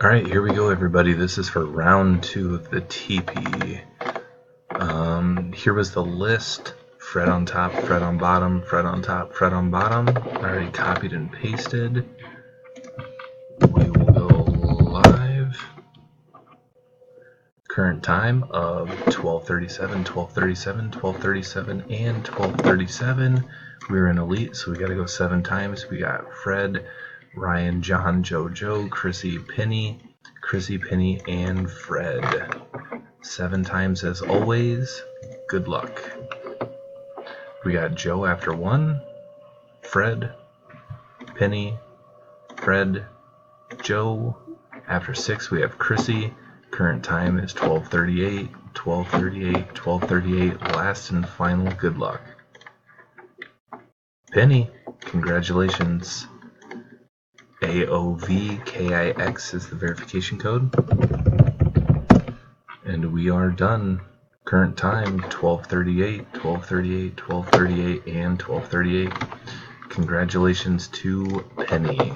Alright, here we go, everybody. This is for round 2 of the TP. Here was the list. Fred on top, Fred on bottom, Fred on top, Fred on bottom. Already copied and pasted. We will go live. Current time of 12:37, 12:37, 12:37, and 12:37. We're in Elite, so we gotta go 7 times. We got Fred, Ryan, John, Joe, Chrissy, Penny, and Fred. 7 times as always. Good luck. We got Joe after 1, Fred, Penny, Fred, Joe. After 6 we have Chrissy. Current time is 12:38, 12:38, 12:38. Last and final good luck. Penny, congratulations. AOVKIX is the verification code. And we are done. Current time 12:38, 12:38, 12:38, and 12:38. Congratulations to Penny.